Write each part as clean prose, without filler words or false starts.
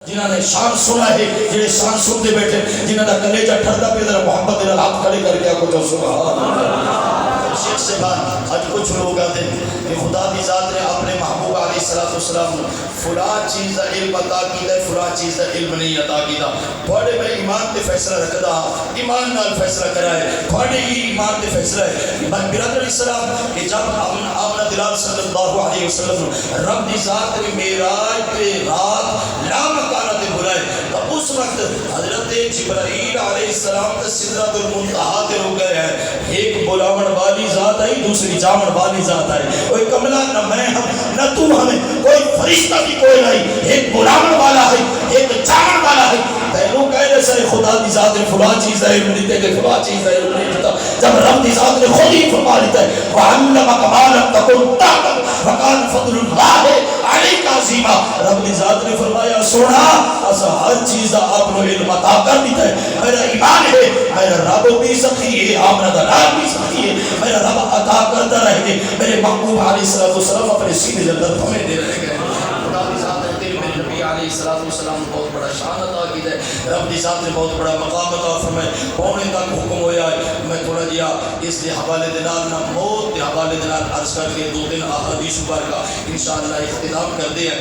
جنہوں نے شان سنا ہے، جنہیں شان سنتے بیٹھے، جنہوں نے کلیجہ ٹھردا پہ ذرا محبت دے ہاتھ کھڑے کر کے کچھ سبحان اللہ۔ شیخ سے بات آج کچھ لوگ آتے ہیں کہ خدا کی ذات نے اپنے محبوب علیہ السلام فلاں چیز کا علم عطا کیتا ہے، فلاں چیز کا علم نہیں عطا کیتا۔ تھوڑے میں ایمان تے فیصلہ رکھدا، ایمان نال فیصلہ کرائے، تھوڑے ہی ایمان تے فیصلہ ہے۔ برادر اسلام کہ جب آمنہ دلال صلی اللہ علیہ وسلم رب دی ذات نے معراج پہ رات لامکانہ تے بلائے تو اس وقت حضرت جبرائیل علیہ السلام تے سدرۃ المنتہا تے رک گئے ہیں۔ ایک بلاون والی ذات آئی، دوسری جامن والی ذات آئی۔ کوئی کملہ نہ میں ہم نہ تم ہمیں، کوئی فرشتہ بھی کوئی نہیں، ایک بلاون والا ہے، ایک جامن والا ہے۔ پہلو کہنے سے خدا دی ذات نے فلاں چیز ہے علم نہیں دیتے، فلاں چیز ہے علم نہیں دیتا۔ جب رب دی ذات نے خود ہی فرما لیتا ہے وَعَلَّمَكَ مَا لَمْ تَكُنْ تَعْلَمُ وَكَانَ فَضْلُ اللَّهِ عَلَيْكَ عَظِيمًا۔ رب دی ذات نے فرمایا سونا اسا ہر چیز آپ کو علم عطا کر دیتا ہے۔ میرا ایمان ہے میرا رب بھی سخی ہے، آمنہ دلال بھی سخی ہے، میرا رب عطا کرتا رہے گے۔ میرے محبوب علیہ السلام اپنے سینے اندر ہمیں دے رہے گئے۔ خدا دی ذات نے تیرے میرے نبی علیہ السلام بہت بڑا شان عطا کیا ہے، رب دی ذات نے بہت بڑا مقام عطا فرمایا۔ پونے تک حکم ہویا ہے، میں تھوڑا جیا اس کے حوالے دینال نہ موت کے حوالے دینال عرض کر کے دو دن احادیث مبارکہ انشاءاللہ اختتام کر دے ہیں۔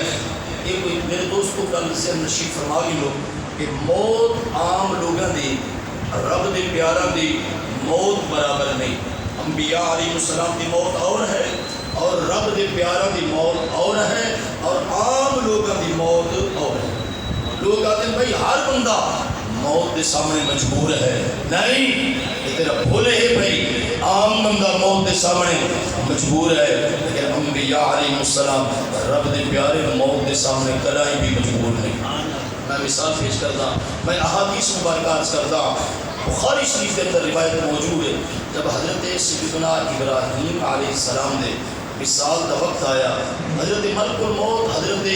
ایک میرے دوستوں کا ذہن نشیب فرما بھی لو کہ موت عام لوگوں دی رب دے پیاراں دی موت برابر نہیں۔ انبیاء علیہ السلام دی موت اور ہے اور رب دے پیاراں دی موت اور ہے اور عام لوگوں دی موت اور ہے۔ لوگ آتے ہیں بھائی ہر بندہ موت کے سامنے مجبور ہے، نہیں یہ تیرا بھولے ہے بھائی، عام بندہ موت کے سامنے مجبور ہے، لیکن انبیاء علیہ السلام رب دے پیارے موت کے سامنے کلائی بھی مجبور نہیں۔ میں مثال پیش کرتا، میں احادیث مبارکہ عرض کرتا، بخاری شریف کے اندر روایت موجود ہے جب حضرت سیدنا ابراہیم علیہ السلام نے وصال کا وقت آیا، حضرت ملک الموت حضرت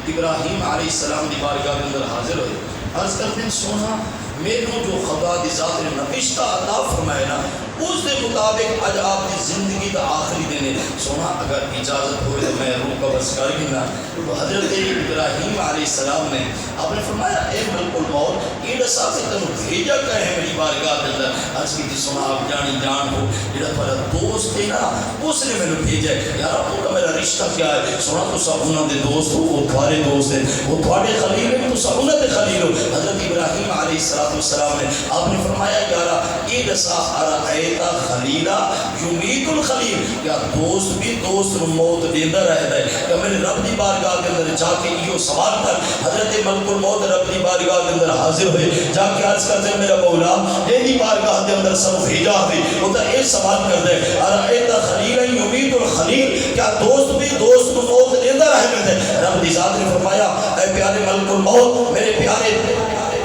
ابراہیم علیہ السلام دی بارگاہ کے اندر حاضر ہوئے، عرض کرتے ہیں سونا میرے جو خدا دی ذات نے نوشتہ عطا فرمائے نا اس کے مطابق آج آپ کی زندگی کا آخری دن ہے، سونا اگر اجازت ہوئے تو میں روح قبض کر گنا۔ تو حضرت ابراہیم علیہ السلام نے آپ نے فرمایا اے ملک الموت یہ دسا کہ تم بھیجا کہ ہے میری بارگاہ کے اندر، عرض کی سونا آپ جانی جان ہو جڑا تمہارا دوست ہے نا اس نے میں نے بھیجا ہے، یار آپ کا میرا رشتہ کیا ہے؟ سونا تو سب انہوں نے دوست ہو، وہ تمہارے دوست ہیں، وہ تمہارے خلیل ہیں، تو سب انہوں نے خلیل ہو۔ حضرت ابراہیم علیہ السلام نے آپ نے فرمایا یارا یہ دسا ارائیتا خلیلہ یمید الخلیل، کیا دوست بھی دوست موت دیندہ رہتا ہے؟ کہ میرے رب دی بارگاہ کے اندر جا کے یہ سوال کر، حضرت ملک الموت رب دی بارگاہ کے اندر حاضر ہوئے، جا کے عرض کرتے ہیں میرا مولا میری بارگاہ کے اندر سب بھیجا ہوئے، وہ تو ایک سوال کر دے ارائیتا خلیلہ یمید الخلیل، کیا دوست بھی دوست موت دیندہ رہتا ہے؟ رب دی ذات نے فرمایا اے پیارے ملک الموت میرے پیارے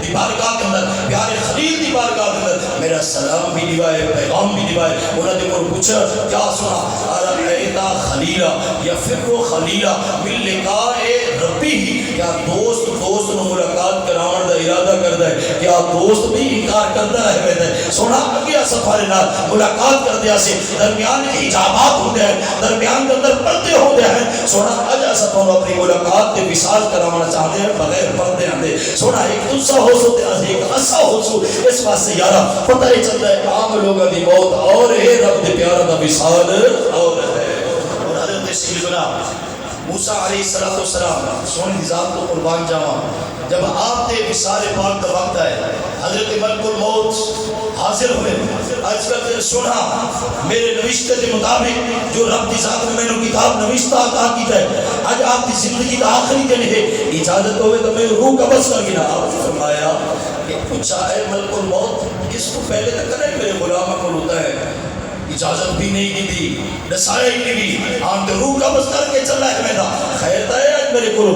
دی بارگاہ کے اندر پیارے خلیل دی بارگاہ کے اندر میرا سلام بھی دیوائے پیغام بھی دیوائے۔ انہوں نے کو پوچھا کیا سنا ارائیتا خلیلہ یا فکر خلیلہ من لقاء ربی ہی، کیا دوست دوست نے ملاقات کراؤن دا ارادہ کرتا ہے؟ کیا دوست بھی انکار کرتا رہ گئے تھے؟ سونا اگیا سفارے نال ملاقات کر دیا سے درمیان اجابات ہوتے ہیں، درمیان کے اندر پردے ہوتے ہیں، سونا اجا سفاروں اپنی ملاقات کے وصال کراؤنا چاہتے ہیں بغیر پردے آتے، سونا ایک دوسرا ہو سکتے ہیں ایک اسا ہو سو، اس بات سے یارا پتہ ہی چلتا ہے عام لوگوں دی موت اور ہے رب دے پیارا دا وصال اور ہے۔ اور حضرت سیدنا موسیٰ علیہ السلام سونی ذات کو قربان جاواں جب آپ تے وصال پاک کا وقت آئے حضرت ملک الموت حاضر ہوئے، عرض کرتے سنا میرے نوشتے کے مطابق جو رب دی ذات نے میں نے کتاب نوشتہ عطا کی ہے، آج آپ کی زندگی کا آخری دن ہے، اجازت ہوئے تو میں روح قبض کر گنا۔ آپ نے فرمایا کہ پوچھا اے ملک الموت اس کو پہلے تک نہیں میرے غلامہ کو ہوتا ہے، اجازت بھی نہیں دی تھی، رسائی نہیں دی، آن تو روح قبض کر کے چلا ہے میرا خیر تا ہے آج میرے کو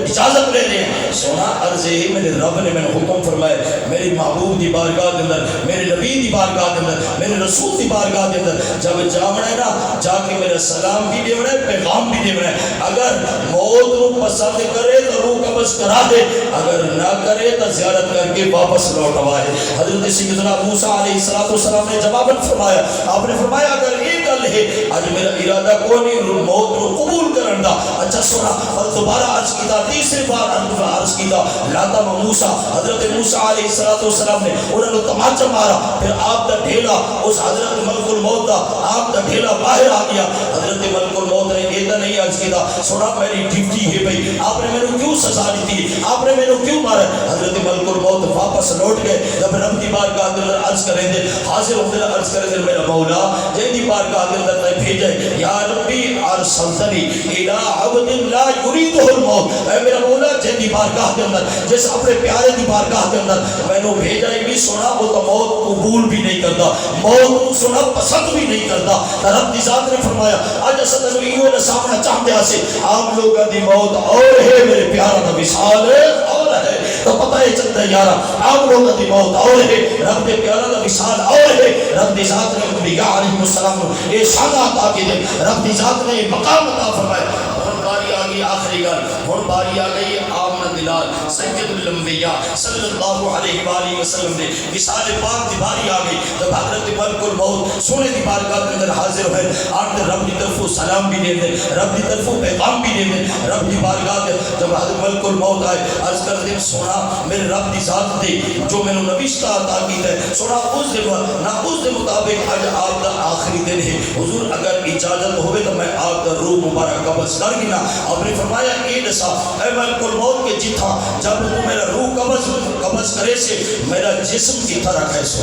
اجازت لے لیں۔ سونا عرض ہے میرے رب نے میں نے حکم فرمائے میری محبوب دی بارگاہ کے اندر میرے نبی دی بارگاہ کے اندر میرے رسول دی بارگاہ کے اندر جب جاونا ہے نا جا کے میرا سلام بھی دیونا ہے پیغام بھی دیونا ہے، اگر موت رو پسند کرے تو روح قبض کرا دے، اگر نہ کرے تو زیارت کر کے واپس لوٹوائے۔ حضرت سیدنا موسیٰ علیہ السلام نے جواباً فرمایا، آپ نے فرمایا اگر یہ گل ہے آج میرا ارادہ کو نہیں موت کو قبول کرن دا، اچھا سنا اور دوبارہ عرض کیتا تیسری بار عرض کیتا لاتا موسیٰ حضرت موسیٰ علیہ السلام نے انہوں نے تماچا مارا، پھر آپ دا ڈھیلا اس حضرت ملک الموت دا آپ دا ڈھیلا باہر آ گیا۔ حضرت ملک الموت نے دیتا نہیں آج کی دا سونا میری ڈیوٹی ہے بھئی، آپ نے میرے کیوں سزا دی تھی، آپ نے میرے کیوں مارا؟ حضرت ملک الموت واپس لوٹ گئے، جب رب کی بارگاہ کے اندر عرض کریں دے، حاضر ہوتے ہیں عرض کریں دے میرا مولا جیدی بارگاہ کے اندر تے بھیجے یا ربی ارسلتنی الى عبد لا يريده الموت، اے میرا مولا جیدی بارگاہ کے اندر جس اپنے پیارے دی بارگاہ کے اندر میں نے بھیجا ہی بھی سنا وہ تو موت قبول بھی نہیں کرتا، موت سنا پسند بھی نہیں کرتا۔ رب دی ذات نے فرمایا آج صدر ایو نے سامنا چاہتے ہیں آپ لوگوں دی موت اور ہے میرے پیارا دا وصال اور ہے، تو پتہ ہے چلتا ہے یارا آپ لوگوں دی موت اور ہے، رب دے پیارا دا وصال اور ہے۔ رب دی ذات نے انبیاء علیہ السلام نے یہ شان عطا کی دے، رب دی ذات نے یہ مقام عطا فرمایا۔ ہن باری آ گئی آخری گل، ہن باری آ گئی آمنہ دلال سید الانبیاء صلی اللہ علیہ وآلہ وسلم نے وصال پاک دی باری آ گئی، جب حضرت ملک الموت سونے دی بارگاہ کے اندر حاضر ہوئے، آپ نے رب دی طرفوں سلام بھی دے دیں، رب دی طرفوں پیغام بھی دے دیں، رب دی بارگاہ کے جب حضرت ملک الموت آئے عرض کر دیں سونا میرے رب دی ذات دے جو میں نے نوشتہ عطا کی ہے سونا اس دے نہ اس دے مطابق آج آپ دا آخری دن ہے حضور اگر اجازت ہوئے تو میں آپ دا روح مبارک قبض کر گنا۔ آپ نے فرمایا اے نسا اے ملک الموت کے جتھا جب تو میرا روح قبض کرے سے میرا جسم کتھا رکھے سو،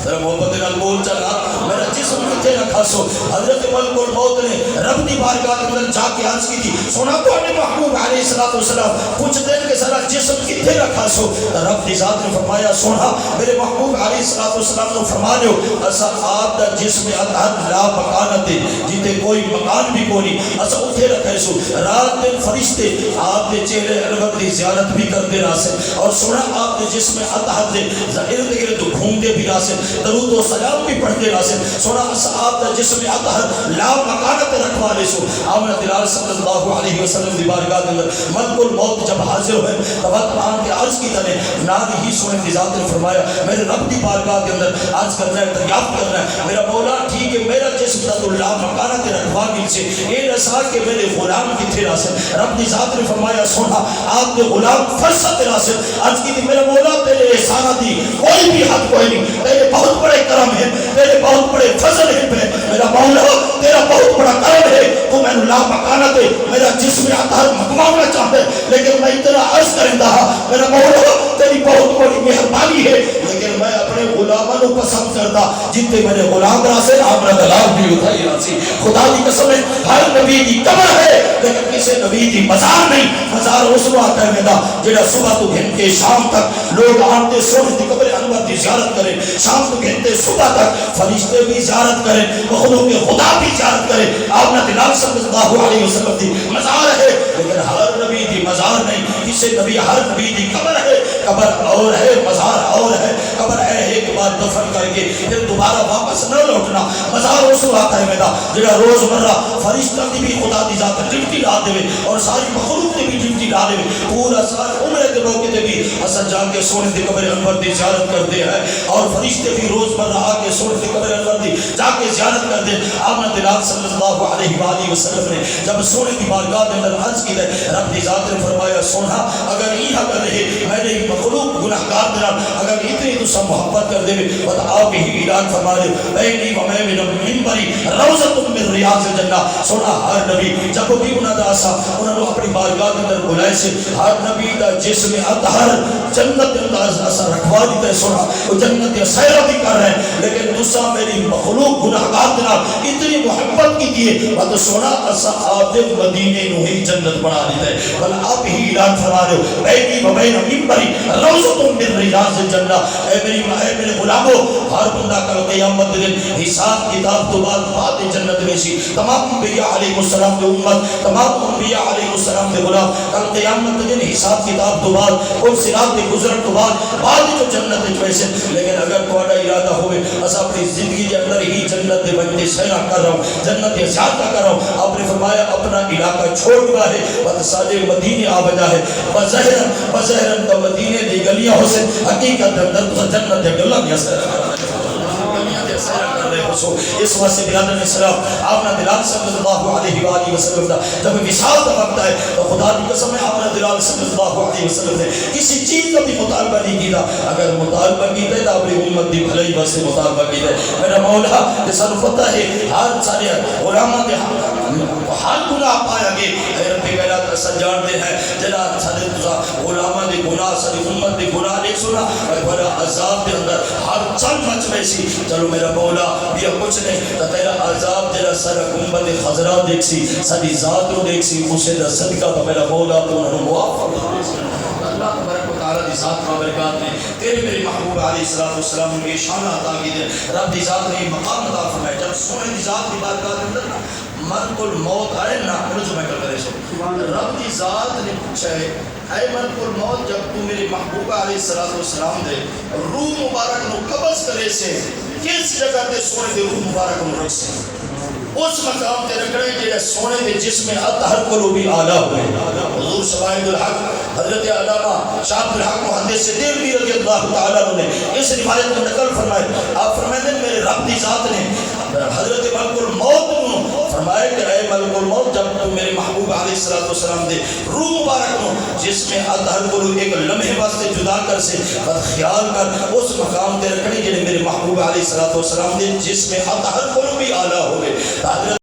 ذرا محبت نال بول چلا میرا جسم کتھے رکھا سو۔ حضرت ملک الموت نے رب دی بارگاہ کے اندر جا کے عرض کی تھی سونا تو اپنے محبوب علیہ السلام کچھ دن کے سارا جسم کتھے رکھا سو، رب دی ذات نے فرمایا سونا میرے محبوب علیہ السلام نے فرما دیو اسا آپ دا جسم اطہر لا مکانت ہے جیتے کوئی مکان بھی کوئی اسا اتھے رکھے سو، رات دن فرشتے آپ دے چہرے انور دی زیارت بھی کرتے راسے اور سونا آپ دے جسم اطہر دے ارد گرد گھومتے بھی راسے درود و سلام بھی پڑھتے راسے، سونا اسا آپ دا جسم اطہر لا مکانت رکھوا لے سو۔ آمنہ دلال صلی اللہ علیہ وسلم دی بارگاہ کے اندر ملک الموت جب حاضر ہوئے تبت آن کے عرض کی تنے ناد ہی سونے کی ذات نے فرمایا میرے رب دی بارگاہ کے اندر عرض کرنا ہے دریافت کرنا ہے میرا مولا ٹھیک ہے میرا جسم رد اللہ مکانت رکھوا گل سے اے نسا کہ میرے غلام کی تھے راسل، رب دی ذات نے فرمایا سونا آپ کے غلام فرصت راسل، عرض کی تھی میرا مولا تیرے احسانہ دی کوئی بھی حد کوئی نہیں، تیرے بہت بڑے کرم ہے، تیرے بہت بڑے فضل ہے میرا مولا تیرا بہت بڑا کرم ہے، تو میں نے لا مکانت میرا جسم اطہر مکمانا چاہتا ہے لیکن میں اتنا عرض کرندہ میرا مولا تیری بہت بڑی مہربانی ہے لیکن میں اپنے غلاموں کو پسند کرتا جتنے میرے غلام راسے آمنہ دلال بھی اتھائی راسی۔ خدا دی قسم ہے ہر نبی دی قبر ہے لیکن کسی نبی دی مزار نہیں، مزار اس وقت ہے میرا جڑا صبح تو گھنٹے شام تک لوگ آتے سونے دی قبر انور دی زیارت کریں، شام تو گھنٹے صبح تک فرشتے بھی زیارت کریں، مخلوق خدا بھی زیارت کریں، آمنہ دلال صلی اللہ علیہ وسلم دی مزار ہے لیکن ہر نبی دی مزار نہیں، کسی نبی ہر نبی دی قبر ہے، قبر اور ہے مزار اور ہے، قبر ہے ایک بار دفن کر کے پھر دوبارہ واپس نہ لوٹنا، مزار اس وقت ہے میرا جڑا روز مرہ فرشتہ دی بھی خدا دی ذات ڈیوٹی لا دے اور ساری مخلوق دی بھی ڈیوٹی لا دے، پورا سال عمرے کے موقع تے بھی حسن جان کے سونے دی قبر انور دی زیارت کر دے ہے اور فرشتے بھی روز مرہ آ کے سونے دی قبر انور دی جا کے زیارت کر دے۔ آمنہ دلال صلی اللہ علیہ وآلہ وسلم نے جب سونے دی بارگاہ کے اندر عرض کی ہے رب دی ذات نے فرمایا سونا اگر یہ حق رہے میں نے مخلوق گناہگار دلال اگر اتنی تو سب محبت کر دے بت آپ ہی اعلان فرما دے بینی و میں من منبری روزت من ریاض الجنہ۔ سونا ہر نبی جب بھی انہوں نے آسا انہوں نے اپنی بارگاہ کے اندر بلائے سے ہر نبی دا جسم اطہر جنت انداز ایسا رکھوا دیتا ہے، سونا وہ جنت سیرہ بھی کر رہے ہیں لیکن دوسرا میری مخلوق گناہگار دلال اتنی محبت کی دیئے بت سونا ایسا آپ مدینے نو ہی جنت بنا دیتا ہے، بل آپ ہی اعلان فرما رہے ہو بینی و بین منبری روزت من ریاض الجنہ۔ اے میرے غلاموں ہر بندہ کل قیامت دن حساب کتاب تو بعد جنت میں سی تمام انبیاء علیہ السلام کے امت تمام انبیاء علیہ السلام کے غلام کل قیامت دن حساب کتاب تو بعد اور صراط کے گزرن تو بعد جو جنت میں پیسے لیکن اگر تھوڑا ارادہ ہوئے اس اپنی زندگی کے اندر ہی جنت دے بندے سیرہ کر رہا ہوں جنت زیادہ کر رہا ہوں، آپ نے فرمایا اپنا علاقہ چھوڑ دیا ہے بس ساجے مدینے آ بجا ہے بظہرن تو مدینے دی گلیاں ہو سے حقیقت اندر تو جنت دے گلیاں سیرہ سیرا کر رہے ہو سو اس واسطے برادر اسلام آپ نے بلال صلی اللہ علیہ وآلہ وسلم دا جب وصال کا وقت آئے تو خدا کی قسم ہے آپ نے بلال صلی اللہ علیہ وسلم نے کسی چیز کا بھی مطالبہ نہیں کیا اگر مطالبہ کیتا ہے تو اپنی امت دی بھلائی واسطے مطالبہ کیتا ہے میرا مولا کہ سن پتہ ہے ہر سارے علماء دے ہر گناہ پایا گے اے رب کائنات اسا جانتے ہیں جنا سارے علماء دے گناہ ساری امت دے گناہ نہیں سنا بڑا عذاب دے اندر ہر چل مچ میں سی چلو میرا مولا بھی کچھ نہیں تو تیرا عذاب جڑا سارا گنبد خضرا دیکھ سی ساری ذات رو دیکھ سی اسے دا صدقہ تو میرا مولا تو انہوں موافق اللہ تبارک و تعالی دی ذات و برکات نے تیرے میرے محبوب علیہ الصلوۃ والسلام کی شان عطا کی دے رب دی ذات نے مقام عطا فرمایا جب سونے دی ذات کی بارگاہ کے اندر ملک الموت آئے نا جو میں کر کرے سو رب دی ذات نے پوچھا ہے اے ملک الموت جب تو میرے محبوب علیہ الصلوۃ والسلام دے روح مبارک نو قبض کرے سے کس جگہ تے سونے دے روح مبارک نو رکھ سے اس مقام تے رکھنے جڑے سونے دے جسم اطہر قلوبی اعلی ہوئے حضور شواہد الحق حضرت علامہ شاہ عبد الحق محدث دہلوی رضی اللہ تعالیٰ عنہ نے اس روایت کو نقل فرمائے آپ فرمائے دیں میرے رب دی ذات نے حضرت ملک الموت کو فرمائے کہ اے ملک الموت جب تو میرے محبوب علیہ الصلوۃ والسلام دے روح مبارک نو جس میں اطہر قلوب ایک لمحے واسطے جدا کر سے بس خیال کر اس مقام تے رکھنے جڑے میرے محبوب علیہ الصلوۃ والسلام دے جس میں اطہر قلوبی اعلی ہوئے حضرت